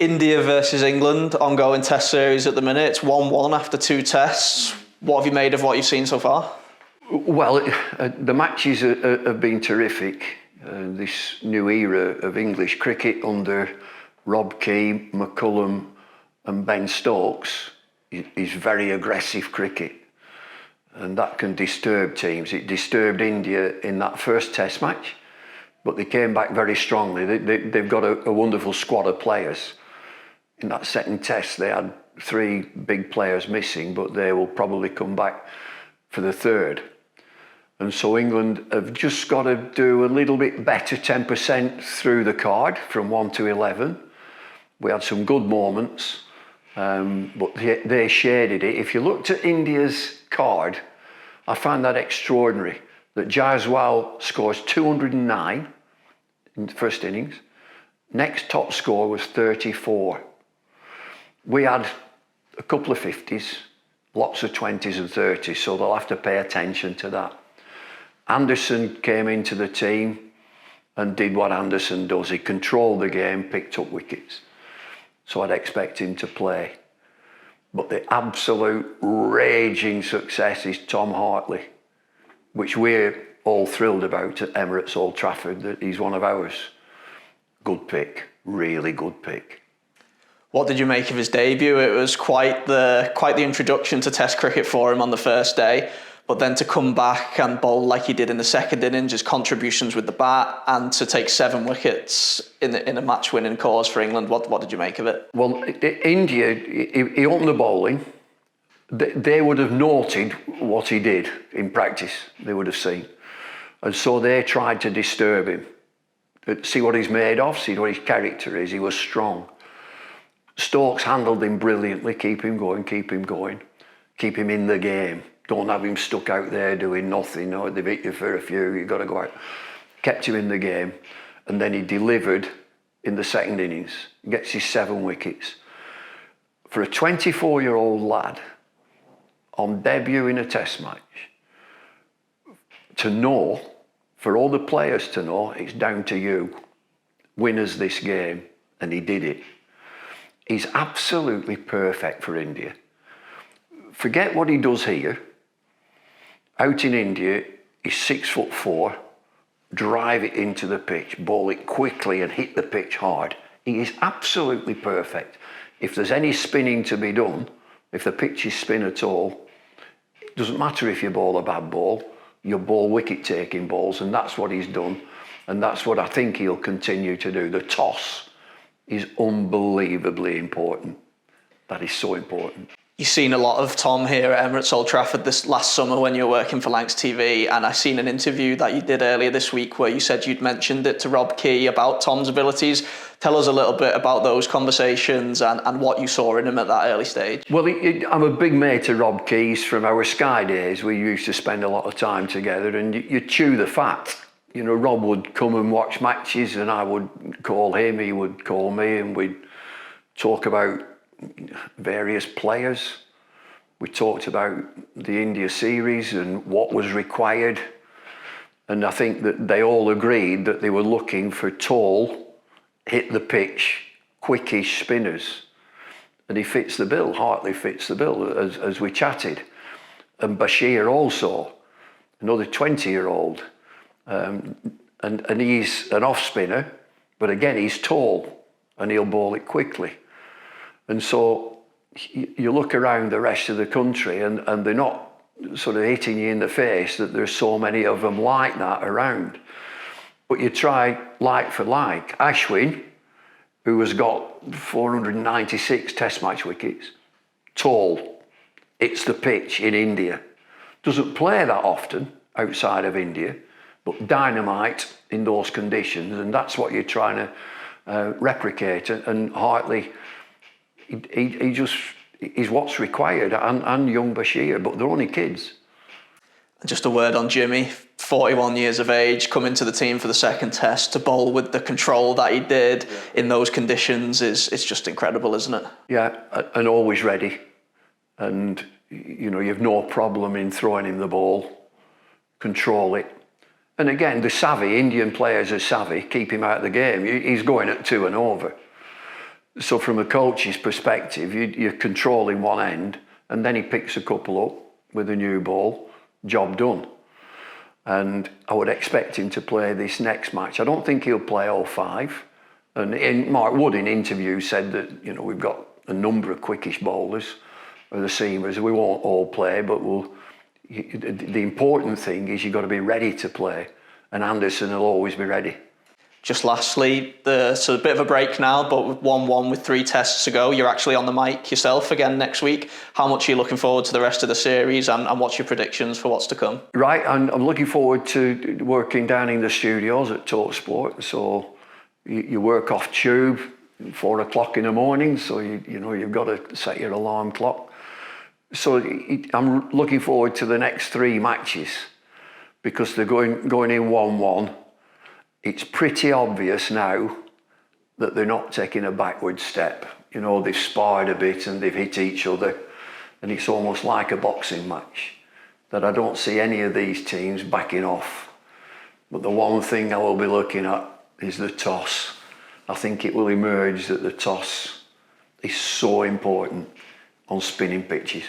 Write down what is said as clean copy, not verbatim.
India versus England, ongoing test series at the minute. It's 1-1 after 2 tests. What have you made of what you've seen so far? Well, the matches have been terrific. This new era of English cricket under Rob Key, McCullum and Ben Stokes is very aggressive cricket. And that can disturb teams. It disturbed India in that first test match, but they came back very strongly. They've got a wonderful squad of players. In that second test, they had 3 big players missing, but they will probably come back for the third. And so England have just got to do a little bit better 10% through the card from 1 to 11. We had some good moments, but they shaded it. If you looked at India's card, I found that extraordinary, that Jaiswal scores 209 in the first innings. Next top score was 34. We had a couple of 50s, lots of 20s and 30s, so they'll have to pay attention to that. Anderson came into the team and did what Anderson does. He controlled the game, picked up wickets. So I'd expect him to play. But the absolute raging success is Tom Hartley, which we're all thrilled about at Emirates Old Trafford, that he's one of ours. Good pick, really good pick. What did you make of his debut? It was quite the introduction to Test cricket for him on the first day, but then to come back and bowl like he did in the second innings, his contributions with the bat, and to take 7 wickets in a match-winning cause for England. What did you make of it? Well, India, he opened the bowling. They would have noted what he did in practice. They would have seen, and so they tried to disturb him. See what he's made of. See what his character is. He was strong. Stokes handled him brilliantly. Keep him going, keep him going. Keep him in the game. Don't have him stuck out there doing nothing. No, they've hit you for a few, you've got to go out. Kept him in the game. And then he delivered in the second innings. Gets his 7 wickets. For a 24-year-old lad, on debut in a test match, to know, for all the players to know, it's down to you. Win us this game. And he did it. He's absolutely perfect for India. Forget what he does here. Out in India, he's 6'4", drive it into the pitch, bowl it quickly and hit the pitch hard. He is absolutely perfect. If there's any spinning to be done, if the pitch is spin at all, it doesn't matter if you bowl a bad ball, you bowl wicket-taking balls, and that's what he's done. And that's what I think he'll continue to do. The toss is unbelievably important. That is so important. You've seen a lot of Tom here at Emirates Old Trafford this last summer when you were working for Lancs TV, and I've seen an interview that you did earlier this week where you said you'd mentioned it to Rob Key about Tom's abilities. Tell us a little bit about those conversations and what you saw in him at that early stage. Well, I'm a big mate of Rob Key's from our Sky days. We used to spend a lot of time together, and you chew the fat. You know, Rob would come and watch matches and I would call him, he would call me, and we'd talk about various players. We talked about the India series and what was required. And I think that they all agreed that they were looking for tall, hit the pitch, quickish spinners. And he fits the bill. Hartley fits the bill, as we chatted. And Bashir also, another 20-year-old. And he's an off spinner, but again, he's tall and he'll bowl it quickly. And so you look around the rest of the country and they're not sort of hitting you in the face that there's so many of them like that around. But you try like for like. Ashwin, who has got 496 test match wickets, tall, hits the pitch in India. Doesn't play that often outside of India, but dynamite in those conditions, and that's what you're trying to replicate. And Hartley, he's what's required, and young Bashir, but they're only kids. Just a word on Jimmy, 41 years of age, coming to the team for the second test, to bowl with the control that he did in those conditions it's just incredible, isn't it? Yeah, and always ready. And, you know, you've no problem in throwing him the ball, control it. And again, the savvy, Indian players are savvy, keep him out of the game. He's going at 2 and over. So from a coach's perspective, you're controlling one end, and then he picks a couple up with a new ball, job done. And I would expect him to play this next match. I don't think he'll play all 5. And Mark Wood in interviews said that, we've got a number of quickish bowlers, or the seamers. We won't all play, but the important thing is you've got to be ready to play. And Anderson will always be ready. Just lastly, so a bit of a break now, but 1-1 with 3 tests to go. You're actually on the mic yourself again next week. How much are you looking forward to the rest of the series, and what's your predictions for what's to come? Right, I'm looking forward to working down in the studios at Talksport. So you work off tube 4 o'clock in the morning, so you've got to set your alarm clock. So I'm looking forward to the next 3 matches because they're going in 1-1. It's pretty obvious now that they're not taking a backward step. They've sparred a bit and they've hit each other, and it's almost like a boxing match. That I don't see any of these teams backing off. But the one thing I will be looking at is the toss. I think it will emerge that the toss is so important on spinning pitches.